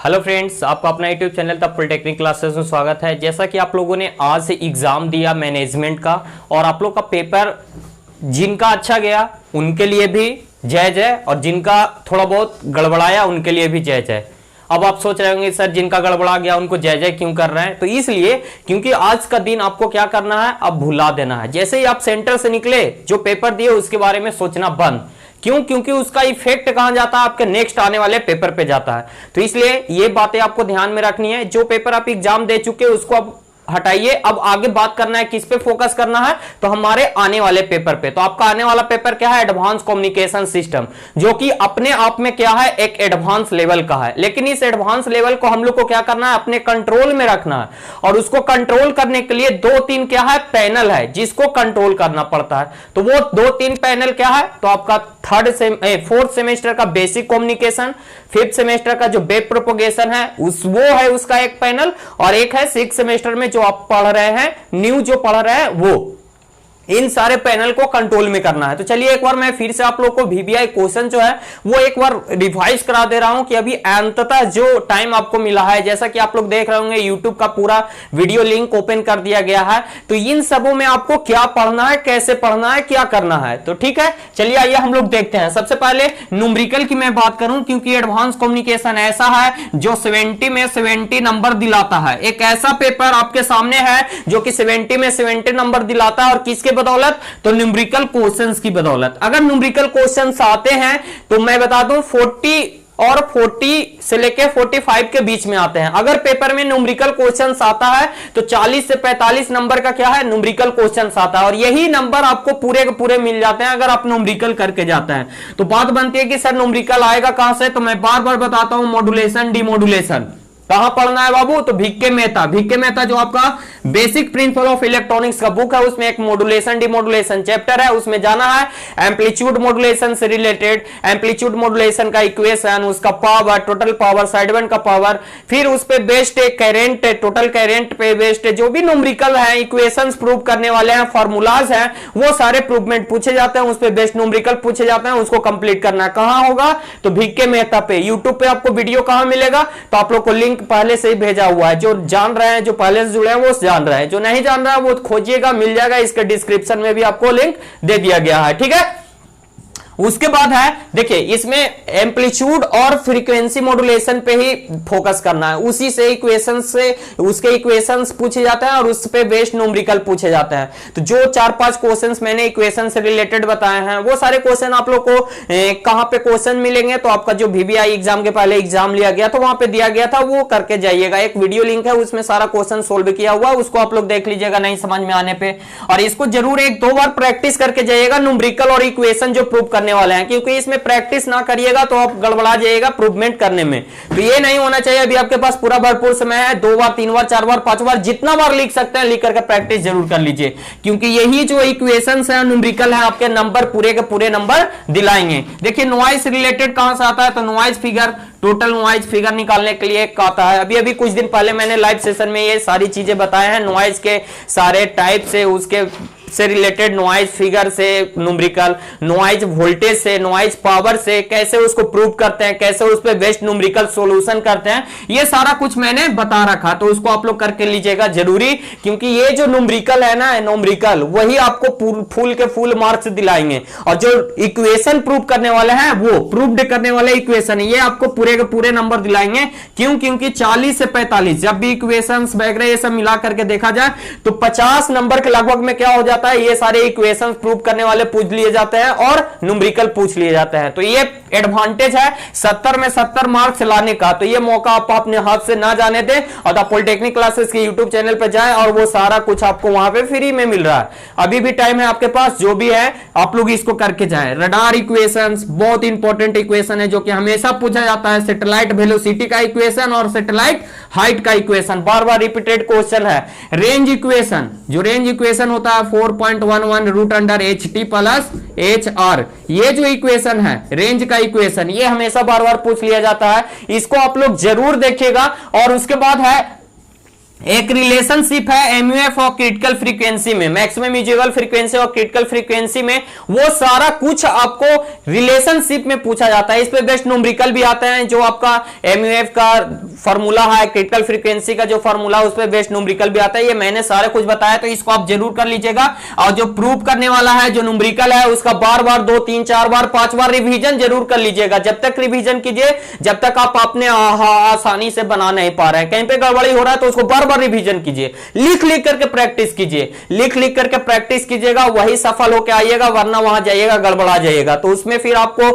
Hello friends, आपका अपना YouTube channel the polytechnic classes में स्वागत है। जैसा कि आप लोगों ने आज से एग्जाम दिया मैनेजमेंट का और आप लोग का पेपर जिनका अच्छा गया उनके लिए भी जय जय और जिनका थोड़ा बहुत गड़बड़ाया उनके लिए भी जय जय। अब आप सोच रहे होंगे सर जिनका गड़बड़ा गया उनको जय जय क्यों कर रहे हैं? तो इसलिए क्योंकि आज का दिन आपको क्या करना है, अब भुला देना है। जैसे ही आप सेंटर से निकले जो पेपर दिए उसके बारे में सोचना बंद। क्यों? क्योंकि उसका इफेक्ट कहां जाता है, आपके नेक्स्ट आने वाले पेपर पे जाता है। तो इसलिए ये बातें आपको ध्यान में रखनी है। जो पेपर आप एग्जाम दे चुके उसको अब हटाइए, अब आगे बात करना है, किस पे फोकस करना है, तो हमारे आने वाले पेपर पे। तो आपका आने वाला पेपर क्या है, एडवांस कम्युनिकेशन सिस्टम, जो कि अपने आप में क्या है, एक एडवांस लेवल का है। लेकिन इस एडवांस लेवल को हम लोग को क्या करना है, अपने कंट्रोल में रखना है। और उसको कंट्रोल करने के लिए दो तीन क्या है, पैनल है जिसको कंट्रोल करना पड़ता है। तो वो दो तीन पैनल क्या है, तो आपका फोर्थ सेमेस्टर का बेसिक कम्युनिकेशन, फिफ्थ सेमेस्टर का जो वेब प्रोपोगेशन है वो है उसका एक पैनल, और एक है सिक्स सेमेस्टर में जो आप पढ़ रहे हैं, न्यू जो पढ़ रहे हैं वो। इन सारे पैनल को कंट्रोल में करना है। तो चलिए एक बार मैं फिर से आप लोग को वीबीआई क्वेश्चन जो है वो एक बार रिवाइज करा दे रहा हूं कि अभी अंततः जो टाइम आपको मिला है, जैसा कि आप लोग देख रहे होंगे यूट्यूब का पूरा वीडियो लिंक ओपन कर दिया गया है। तो इन सबों में आपको क्या पढ़ना है, कैसे पढ़ना है, क्या करना है, तो ठीक है चलिए आइए हम लोग देखते हैं। सबसे पहले न्यूमेरिकल की मैं बात करूं, क्योंकि एडवांस कम्युनिकेशन ऐसा है जो 70 में 70 नंबर दिलाता है। एक ऐसा पेपर आपके सामने है जो कि 70 में 70 नंबर दिलाता है, और किसके बदौलत, तो न्यूमेरिकल क्वेश्चंस की बदौलत। अगर न्यूमेरिकल क्वेश्चंस आते हैं तो मैं बता दूं 40 से लेके 45 के बीच में आते हैं। अगर पेपर में न्यूमेरिकल क्वेश्चंस आता है तो 40 से 45 नंबर का क्या है, न्यूमेरिकल क्वेश्चंस आता है, और यही नंबर आपको पूरे के पूरे मिल जाते हैं अगर आप न्यूमेरिकल करके जाते हैं। तो बात बनती है कि सर न्यूमेरिकल आएगा कहां से, तो मैं बार बार बताता हूं, मॉड्यूलेशन डिमॉड्यूलेशन कहां पढ़ना है बाबू, तो वीके मेहता जो आपका बेसिक प्रिंसिपल ऑफ इलेक्ट्रॉनिक्स का बुक है उसमें एक मॉड्यूलेशन डिमॉड्यूलेशन चैप्टर है, उसमें जाना है। एम्पलीट्यूड मॉड्यूलेशन से रिलेटेड एम्पलीट्यूड मॉड्यूलेशन का इक्वेशन, उसका पावर, टोटल पावर, साइडबैंड का पावर, फिर उस पे बेस्ड करंट, टोटल करंट पे बेस्ड जो भी न्यूमेरिकल है, इक्वेशंस प्रूव करने वाले हैं, फार्मूलाज हैं, वो सारे प्रूवमेंट पूछे जाते हैं, उस पे बेस्ड न्यूमेरिकल पूछे जाते हैं, उसको कंप्लीट करना है। कहां होगा, तो वीके मेहता पे। यूट्यूब पे आपको वीडियो कहां मिलेगा, तो आप लोग को लिंक पहले से ही भेजा हुआ है। जो जान रहे हैं, जो पहले से जुड़े हैं वो जान रहे हैं, जो नहीं जान रहा है वो खोजिएगा, मिल जाएगा। इसके डिस्क्रिप्शन में भी आपको लिंक दे दिया गया है, ठीक है। उसके बाद है, देखिए इसमें एम्पलीट्यूड और फ्रीक्वेंसी मॉड्यूलेशन पे ही फोकस करना है। उसी से इक्वेशन से उसके इक्वेशंस पूछे जाते हैं और उस पे बेस्ड न्यूमेरिकल पूछे जाते हैं। तो जो 4-5 क्वेश्चंस मैंने इक्वेशन से रिलेटेड बताए हैं वो सारे क्वेश्चन आप लोग को कहां पे क्वेश्चन मिलेंगे, तो आपका जो वीबीआई एग्जाम के पहले एग्जाम लिया गया तो वहां पे दिया गया था, वो करके जाइएगा। एक वीडियो लिंक है उसमें सारा क्वेश्चन सोल्व किया हुआ, उसको आप लोग देख लीजिएगा नहीं समझ में आने पे। और इसको जरूर 1-2 बार प्रैक्टिस करके जाइएगा, न्यूमेरिकल और इक्वेशन जो प्रूव करने वाले हैं, क्योंकि इसमें प्रैक्टिस ना करिएगा तो आप गड़बड़ा जाइएगा प्रूवमेंट करने में। तो ये नहीं होना चाहिए। अभी आपके पास पूरा भरपूर समय है, 2 बार 3 बार 4 बार 5 बार जितना बार लिख सकते हैं लिख करके प्रैक्टिस जरूर कर लीजिए, क्योंकि यही जो इक्वेशंस है न्यूमेरिकल है आपके नंबर पूरे के पूरे नंबर दिलाएंगे। देखिए नॉइज रिलेटेड कहां से आता है, तो noise figure, total noise figure निकालने के लिए एक आता है। अभी कुछ दिन पहले मैंने लाइव सेशन में ये सारी चीजें बताए हैं, नॉइज के सारे टाइप से, उसके से रिलेटेड नॉइज फिगर से न्यूमेरिकल, नॉइज वोल्टेज से, नॉइज पावर से कैसे उसको प्रूव करते हैं, कैसे उस पे बेस्ट न्यूमेरिकल सॉल्यूशन करते हैं, ये सारा कुछ मैंने बता रखा। तो उसको आप लोग करके लीजिएगा जरूरी, क्योंकि ये जो न्यूमेरिकल है ना, न्यूमेरिकल वही आपको फुल के फुल मार्क्स दिलाएंगे। और जो इक्वेशन प्रूव करने वाले हैं, वो प्रूव्ड करने वाले इक्वेशन, ये आपको पूरे के पूरे नंबर दिलाएंगे। क्यों? क्योंकि 40 से 45 जब भी इक्वेशंस वगैरह ये सब मिला करके देखा जाए तो 50 नंबर के लगभग में क्या हो जाता है, ये सारे इक्वेशंस प्रूव करने वाले पूछ लिए जाते हैं और न्यूमेरिकल पूछ लिए जाते हैं। तो ये एडवांटेज है 70 में 70 मार्क्स लाने का। तो ये मौका आप अपने हाथ से ना जाने दें और द पॉलिटेक्निक क्लासेस के यूट्यूब चैनल पर जाएं, और वो सारा कुछ आपको वहां पे फ्री में मिल रहा है। अभी भी टाइम है आपके पास, जो भी है आप लोग इसको करके जाएं। रडार इक्वेशंस बहुत इंपॉर्टेंट इक्वेशन है जो कि हमेशा पूछा जाता है। सैटेलाइट वेलोसिटी का इक्वेशन और सैटेलाइट हाइट का इक्वेशन बार बार रिपीटेड क्वेश्चन है। रेंज इक्वेशन, जो रेंज इक्वेशन होता है 4.11 root under HT plus HR, ये जो इक्वेशन है रेंज का इक्वेशन, ये हमेशा बार बार पूछ लिया जाता है। इसको आप लोग जरूर देखिएगा। और उसके बाद है एक रिलेशनशिप है एमयूएफ और क्रिटिकल फ्रीक्वेंसी में, मैक्सिमम यूजेबल फ्रीक्वेंसी और क्रिटिकल फ्रीक्वेंसी में, वो सारा कुछ आपको रिलेशनशिप में पूछा जाता है। इस पे बेस्ट न्यूमेरिकल भी आते हैं, जो आपका एमयूएफ का फॉर्मूला है, क्रिटिकल फ्रीक्वेंसी का जो फॉर्मूला, उस पे बेस्ट न्यूमेरिकल भी आता है। ये मैंने सारे कुछ बताया, तो इसको आप जरूर कर लीजिएगा। और जो प्रूव करने वाला है, जो न्यूमेरिकल है, उसका बार बार 2 3 4 बार 5 बार रिवीजन जरूर कर लीजिएगा। जब तक रिवीजन कीजिए, जब तक आप अपने आसानी से बना नहीं पा रहे हैं, कहीं पे गड़बड़ी हो रहा है तो उसको बार बार रिवीजन कीजिए, लिख लिख करके प्रैक्टिस कीजिए, लिख लिख करके प्रैक्टिस कीजिएगा, वही सफल होकर आइएगा, वरना वहां जाइएगा गड़बड़ा जाइएगा, तो उसमें फिर आपको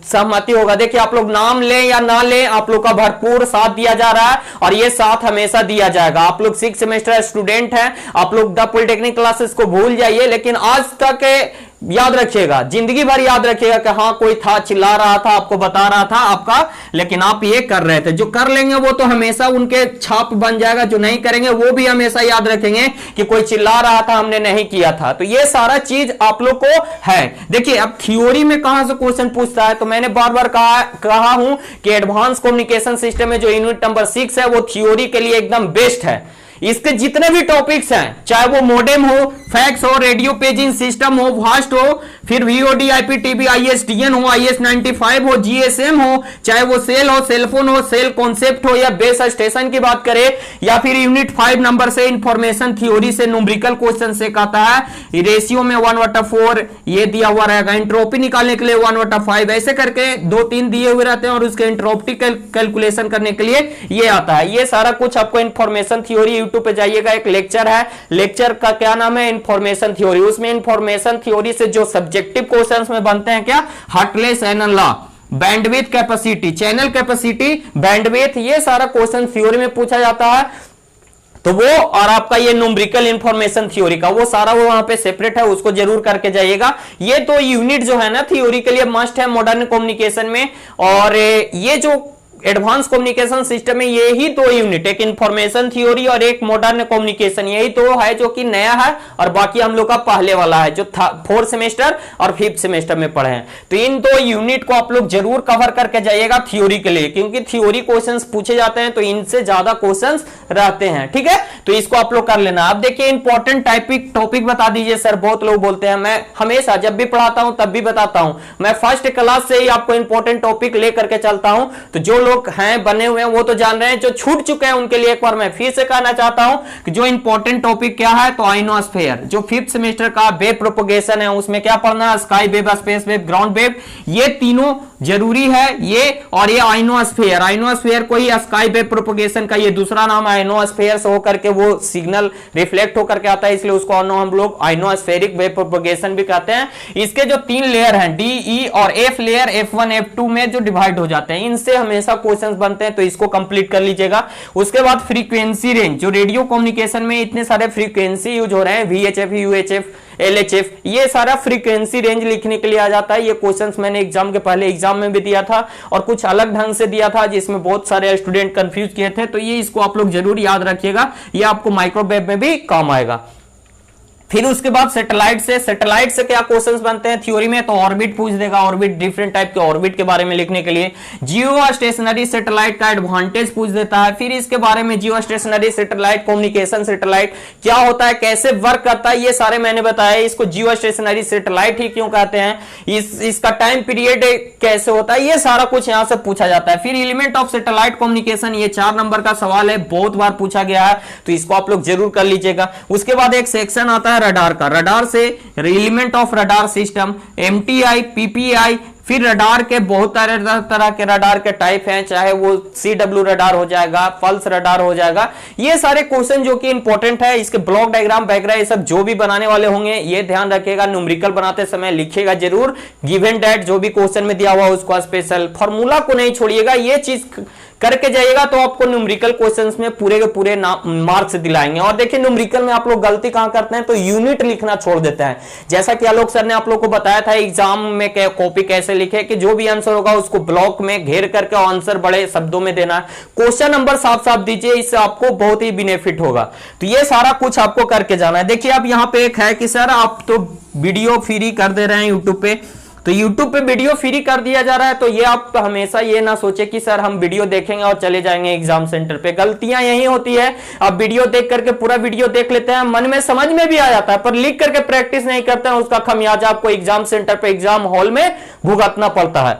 सहमति होगा। देखिए, आप लोग नाम ले या ना ले, आप लोग का भरपूर साथ दिया जा रहा है और ये साथ हमेशा दिया जाएगा। आप लोग 6 सेमेस्टर स्टूडेंट हैं, आप लोग द पॉलिटेक्निक क्लासेस को भूल जाइए, लेकिन आज तक याद रखिएगा, जिंदगी भर याद रखिएगा कि हाँ कोई था, चिल्ला रहा था, आपको बता रहा था आपका, लेकिन आप ये कर रहे थे। जो कर लेंगे वो तो हमेशा उनके छाप बन जाएगा, जो नहीं करेंगे वो भी हमेशा याद रखेंगे कि कोई चिल्ला रहा था, हमने नहीं किया था। तो ये सारा चीज आप लोग को है। देखिए, अब थ्योरी में कहां से क्वेश्चन पूछता है, तो मैंने बार बार कहा हूं कि एडवांस कम्युनिकेशन सिस्टम में जो यूनिट नंबर 6 है, वो थ्योरी के लिए एकदम बेस्ट है। इसके जितने भी टॉपिक्स हैं, चाहे वो मोडेम हो, फैक्स हो, रेडियो पेजिंग सिस्टम हो, फास्ट हो, फिर वीओडी, आईपीटीबी, आईएसडीएन हो, आईएस95 हो, जीएसएम हो, चाहे वो सेल हो, सेलफोन हो, सेल कॉन्सेप्ट हो, या बेस स्टेशन की बात करें, या फिर यूनिट 5 नंबर से इंफॉर्मेशन थ्योरी से न्यूमेरिकल क्वेश्चन से कहता है रेशियो में 1/4 ये दिया हुआ रहेगा, एंट्रोपी निकालने के लिए 1/5, ऐसे करके 2-3 दिए हुए रहते हैं और उसके एंट्रोपी कैलकुलेशन करने के लिए ये आता है। ये सारा कुछ आपको इंफॉर्मेशन थ्योरी, यूट्यूब पे जाइएगा, एक लेक्चर है, लेक्चर का क्या नाम है, इंफॉर्मेशन थ्योरी। उसमें इंफॉर्मेशन थ्योरी से जो सब्जेक्टिव क्वेश्चंस में बनते हैं, क्या, Hartley-Shannon law, bandwidth capacity, channel capacity, bandwidth, ये सारा क्वेश्चन थ्योरी में पूछा जाता है। तो वो और आपका ये न्यूमेरिकल इंफॉर्मेशन थ्योरी का वो सारा वो वहां पे सेपरेट है, उसको जरूर करके जाइएगा। ये तो यूनिट जो है ना थ्योरी के लिए मस्ट है मॉडर्न कम्युनिकेशन में। और ये जो एडवांस कम्युनिकेशन सिस्टम में यही 2 यूनिट, एक इंफॉर्मेशन थ्योरी और एक मॉडर्न कम्युनिकेशन, यही 2 है जो कि नया है, और बाकी हम लोग का पहले वाला है जो 4th सेमेस्टर और 5th सेमेस्टर में पढ़े हैं। तो इन 2 यूनिट को आप लोग जरूर कवर करके जाइएगा थ्योरी के लिए, क्योंकि थ्योरी क्वेश्चंस पूछे जाते हैं तो इनसे ज्यादा क्वेश्चंस रहते हैं। ठीक है, तो इसको आप लोग कर लेना। अब देखिए, इंपॉर्टेंट टॉपिक बता दीजिए सर, बहुत लोग बोलते हैं, मैं हमेशा जब भी पढ़ाता हूं तब भी बताता हूं, मैं फर्स्ट क्लास से ही आपको इंपॉर्टेंट टॉपिक लेकर के चलता हूं। तो जो लोग हैं बने हुए हैं वो तो जान रहे हैं, जो छूट चुके हैं उनके लिए एक बार मैं फिर से कहना चाहता हूं कि जो इंपॉर्टेंट टॉपिक क्या है, तो आइनोस्फेयर, जो 5th सेमेस्टर का वेव प्रोपगेशन है, उसमें क्या पढ़ना है, sky wave, space wave, ground wave, ये तीनों जरूरी है। ये और ये आइनोस्फेयर, आइनोस्फेयर को ही स्काई वेव प्रोपगेशन का ये दूसरा नाम है, आइनोस्फेयर से होकर के वो सिग्नल रिफ्लेक्ट होकर के आता है, इसलिए उसको हम लोग आइनोस्फेरिक वेव प्रोपगेशन भी कहते हैं। इसके जो 3 लेयर हैं, डी, ई और एफ लेयर, F1 F2 में जो डिवाइड हो जाते हैं, इनसे हमेशा क्वेश्चंस बनते हैं, तो इसको कंप्लीट कर लीजिएगा। उसके बाद फ्रीक्वेंसी रेंज, जो रेडियो कम्युनिकेशन में इतने सारे फ्रीक्वेंसी यूज हो रहे हैं, VHF, UHF, LHF, ये सारा फ्रीक्वेंसी रेंज लिखने के लिए आ जाता है। ये क्वेश्चंस मैंने एग्जाम के पहले एग्जाम में भी दिया था और कुछ अलग ढंग से दिया था, जिसमें बहुत सारे स्टूडेंट कंफ्यूज किए थे। तो ये इसको आप लोग जरूर याद रखिएगा, ये आपको माइक्रोवेव में भी काम आएगा। फिर उसके बाद सैटेलाइट से क्या क्वेश्चंस बनते हैं थ्योरी में, तो ऑर्बिट पूछ देगा, ऑर्बिट, डिफरेंट टाइप के ऑर्बिट के बारे में लिखने के लिए। जियो स्टेशनरी सैटेलाइट का एडवांटेज पूछ देता है, फिर इसके बारे में जियो स्टेशनरी सैटेलाइट, कम्युनिकेशन सैटेलाइट क्या होता है, कैसे वर्क करता है, ये सारे मैंने बताया। इसको जियो स्टेशनरी सैटेलाइट ही क्यों कहते हैं, इसका टाइम पीरियड कैसे होता है, ये सारा कुछ यहां से पूछा जाता है। फिर एलिमेंट ऑफ सैटेलाइट कम्युनिकेशन, ये 4 नंबर का सवाल है, बहुत बार पूछा गया है, तो इसको आप लोग जरूर कर लीजिएगा। उसके बाद एक सेक्शन आता है रडार का, रडार से element of radar system, MTI, PPI, फिर रडार के बहुत तरह के रडार के टाइप हैं, चाहे वो CW रडार हो जाएगा, पल्स रडार हो जाएगा। ये सारे क्वेश्चन जो कि इंपॉर्टेंट है, इसके ब्लॉक डायग्राम वगैरह ये सब जो भी बनाने वाले होंगे, ये ध्यान रखिएगा, न्यूमेरिकल बनाते समय लिखिएगा जरूर, गिवन डेट जो भी क्वेश्चन में दिया हुआ उसको स्पेशल, फॉर्मूला को नहीं छोड़िएगा, ये चीज करके जाइएगा तो आपको न्यूमेरिकल क्वेश्चंस में पूरे के पूरे मार्क्स दिलाएंगे। और देखिए, न्यूमेरिकल में आप लोग गलती कहां करते हैं, तो यूनिट लिखना छोड़ देते हैं। जैसा कि आलोक सर ने आप लोग को बताया था एग्जाम में कॉपी कैसे लिखे, कि जो भी आंसर होगा उसको ब्लॉक में घेर करके आंसर बड़े शब्दों में देना है, क्वेश्चन नंबर साफ साफ दीजिए, इससे आपको बहुत ही बेनिफिट होगा। तो ये सारा कुछ आपको करके जाना है। देखिए, अब यहाँ पे एक है कि सर आप तो वीडियो फ्री कर दे रहे हैं यूट्यूब पे, तो YouTube पे वीडियो फ्री कर दिया जा रहा है। तो ये आप हमेशा ये ना सोचे कि सर हम वीडियो देखेंगे और चले जाएंगे एग्जाम सेंटर पे। गलतियां यही होती है, आप वीडियो देख करके पूरा वीडियो देख लेते हैं, मन में समझ में भी आ जाता है, पर लिख करके प्रैक्टिस नहीं करते हैं, उसका खमियाजा आपको एग्जाम सेंटर पे एग्जाम हॉल में भुगतना पड़ता है।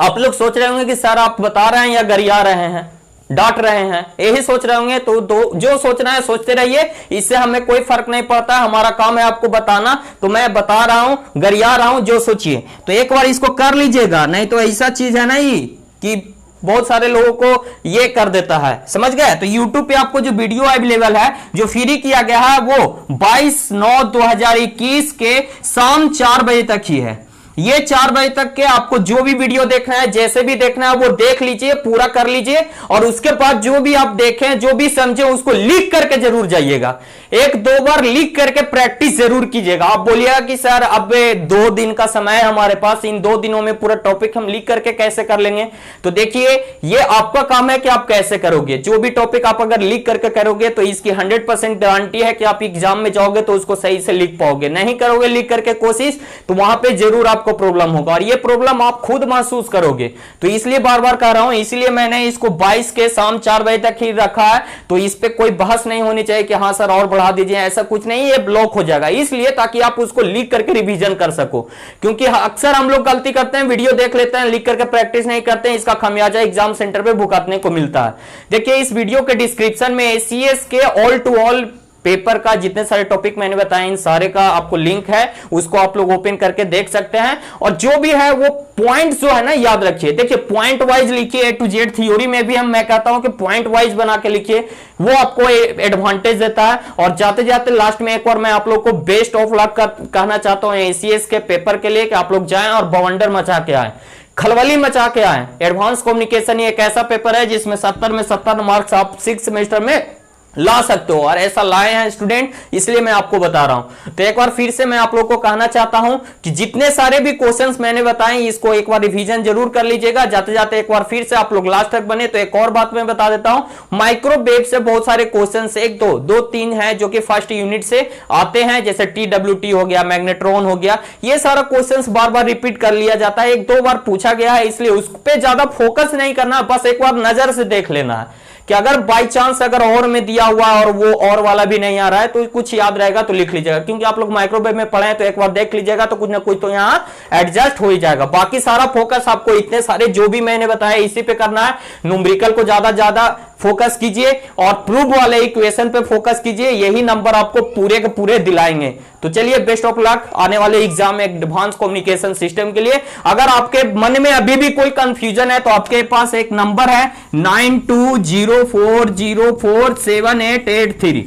आप लोग सोच रहे होंगे कि सर आप बता रहे हैं या गरिया रहे हैं, डांट रहे हैं, यही सोच रहे होंगे। तो जो सोचना है सोचते रहिए, इससे हमें कोई फर्क नहीं पड़ता। हमारा काम है आपको बताना, तो मैं बता रहा हूं, गरिया रहा हूं, जो सोचिए। तो एक बार इसको कर लीजिएगा, नहीं तो ऐसा चीज है नहीं कि बहुत सारे लोगों को ये कर देता है, समझ गए। तो YouTube पे आपको जो वीडियो अवेलेबल है, जो फ्री किया गया है, वो 22/9/2021 के शाम 4 बजे तक ही है। ये 4 बजे तक के आपको जो भी वीडियो देखना है, जैसे भी देखना है, वो देख लीजिए, पूरा कर लीजिए, और उसके बाद जो भी आप देखें, जो भी समझे, उसको लिख करके जरूर जाइएगा। 1-2 बार लिख करके प्रैक्टिस जरूर कीजिएगा। आप बोलिएगा कि सर अब 2 दिन का समय है हमारे पास, इन 2 दिनों में पूरा टॉपिक हम लिख करके कैसे कर लेंगे? तो देखिए, ये आपका काम है कि आप कैसे करोगे। जो भी टॉपिक आप अगर लिख करके करोगे तो इसकी 100% गारंटी है कि आप एग्जाम में जाओगे तो उसको सही से लिख पाओगे। नहीं करोगे लिख करके कोशिश, तो वहां पे जरूर आपको प्रॉब्लम होगा, और ये प्रॉब्लम आप खुद महसूस करोगे। तो इसलिए बार बार कह रहा हूं, इसलिए मैंने इसको 22 के शाम 4 बजे तक ही रखा है। तो इस पे कोई बहस नहीं होनी चाहिए कि हाँ सर और बढ़ा दीजिए, ऐसा कुछ नहीं, ये ब्लॉक हो जाएगा। इसलिए ताकि आप उसको लिख करके रिवीजन कर सको, क्योंकि अक्सर हम लोग गलती करते हैं, वीडियो देख लेते हैं, लिख करके प्रैक्टिस नहीं करते हैं, इसका खमियाजा एग्जाम सेंटर पे भुगतने को मिलता है। देखिए, इस वीडियो के डिस्क्रिप्शन में ACS के ऑल टू ऑल पेपर का जितने सारे टॉपिक मैंने बताए, इन सारे का आपको लिंक है, उसको आप लोग ओपन करके देख सकते हैं। और जो भी है वो पॉइंट जो है ना, याद रखिए। देखिए, पॉइंट वाइज लिखिए, A to Z थ्योरी में भी मैं कहता हूं कि पॉइंट वाइज बना के लिखिए, वो आपको एडवांटेज देता है। और जाते जाते लास्ट में एक बार मैं आप लोग को बेस्ट ऑफ लक कहना चाहता हूं ACS के पेपर के लिए, कि आप लोग जाएं और बवंडर मचा के आए, खलबली मचा के आए। एडवांस कम्युनिकेशन एक ऐसा पेपर है जिसमें 70 में 70 मार्क्स आप 6 सेमेस्टर में ला सकते हो, और ऐसा लाए हैं स्टूडेंट, इसलिए मैं आपको बता रहा हूं। तो एक बार फिर से मैं आप लोग को कहना चाहता हूं कि जितने सारे भी क्वेश्चंस मैंने बताए, इसको एक बार रिवीजन जरूर कर लीजिएगा। जाते जाते एक बार फिर से आप लोग लास्ट तक बने। तो एक और बात मैं बता देता हूं, माइक्रोवेव से बहुत सारे क्वेश्चंस, 1-2-3 हैं जो कि फर्स्ट यूनिट से आते हैं, जैसे TWT हो गया, मैग्नेट्रॉन हो गया, ये सारा क्वेश्चंस बार बार रिपीट कर लिया जाता है, 1-2 बार पूछा गया है, इसलिए उस पर ज्यादा फोकस नहीं करना, बस एक बार नजर से देख लेना है कि अगर बाई चांस अगर और में दिया हुआ और वो और वाला भी नहीं आ रहा है तो कुछ याद रहेगा तो लिख लीजिएगा, क्योंकि आप लोग माइक्रोवेव में पढ़े हैं, तो एक बार देख लीजिएगा तो कुछ ना कुछ तो यहाँ एडजस्ट हो ही जाएगा। बाकी सारा फोकस आपको इतने सारे जो भी मैंने बताया इसी पे करना है। न्यूमेरिकल को ज्यादा फोकस कीजिए और प्रूफ वाले इक्वेशन पे फोकस कीजिए, यही नंबर आपको पूरे के पूरे दिलाएंगे। तो चलिए, बेस्ट ऑफ लक आने वाले एग्जाम में एडवांस कम्युनिकेशन सिस्टम के लिए। अगर आपके मन में अभी भी कोई कंफ्यूजन है तो आपके पास एक नंबर है 9204047883।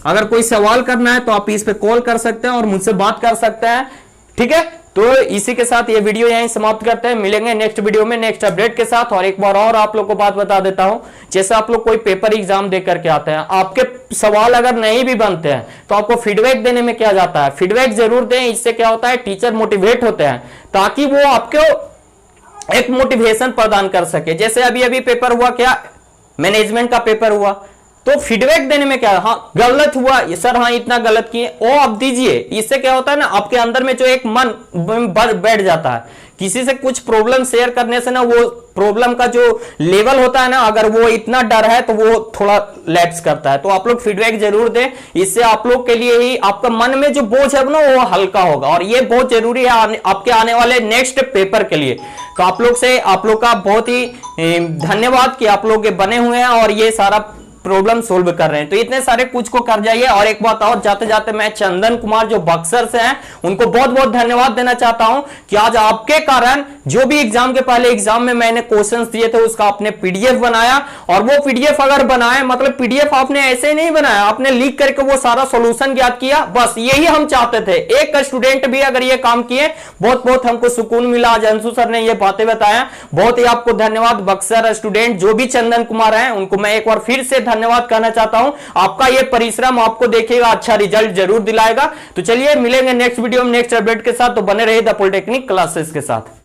अगर कोई सवाल करना है तो आप इस पे कॉल कर सकते हैं और मुझसे बात कर सकते हैं, ठीक है। तो इसी के साथ ये वीडियो यहीं समाप्त करते हैं, मिलेंगे नेक्स्ट वीडियो में नेक्स्ट अपडेट के साथ। और एक बार और आप लोग को बात बता देता हूं, जैसे आप लोग कोई पेपर एग्जाम दे करके आते हैं, आपके सवाल अगर नहीं भी बनते हैं तो आपको फीडबैक देने में क्या जाता है, फीडबैक जरूर दें। इससे क्या होता है, टीचर मोटिवेट होते हैं, ताकि वो आपको एक मोटिवेशन प्रदान कर सके। जैसे अभी पेपर हुआ, क्या मैनेजमेंट का पेपर हुआ, तो फीडबैक देने में क्या, हाँ गलत हुआ ये सर, हाँ इतना गलत किए, वो आप दीजिए। इससे क्या होता है ना, आपके अंदर में जो एक मन बैठ जाता है, किसी से कुछ प्रॉब्लम शेयर करने से ना, वो प्रॉब्लम का जो लेवल होता है ना, अगर वो इतना डर है तो वो थोड़ा लैप्स करता है। तो आप लोग फीडबैक जरूर दें, इससे आप लोग के लिए ही आपका मन में जो बोझ है ना वो हल्का होगा, और ये बहुत जरूरी है आपके आने वाले नेक्स्ट पेपर के लिए। तो आप लोग का बहुत ही धन्यवाद कि आप लोग बने हुए हैं और ये सारा प्रॉब्लम सोल्व कर रहे हैं। तो इतने सारे कुछ को कर जाइए। और एक बात और, जाते जाते मैं चंदन कुमार जो बक्सर से हैं उनको बहुत बहुत धन्यवाद देना चाहता हूं कि आज आपके कारण जो भी एग्जाम के पहले एग्जाम में मैंने क्वेश्चंस दिए थे उसका आपने पीडीएफ बनाया। और वो पीडीएफ अगर बनाए, मतलब पीडीएफ आपने ऐसे नहीं बनाया, आपने लिख करके वो सारा सॉल्यूशन ज्ञात किया, बस यही हम चाहते थे। एक स्टूडेंट भी अगर ये काम किए, बहुत बहुत हमको सुकून मिला। आज अंशु सर ने ये बातें बताया, बहुत ही आपको धन्यवाद। बक्सर स्टूडेंट जो भी चंदन कुमार हैं उनको मैं एक बार फिर से धन्यवाद कहना चाहता हूं। आपका ये परिश्रम आपको देखिएगा अच्छा रिजल्ट जरूर दिलाएगा। तो चलिए मिलेंगे नेक्स्ट वीडियो में नेक्स्ट अपडेट के साथ। तो बने रहिए द पॉलिटेक्निक क्लासेस के साथ।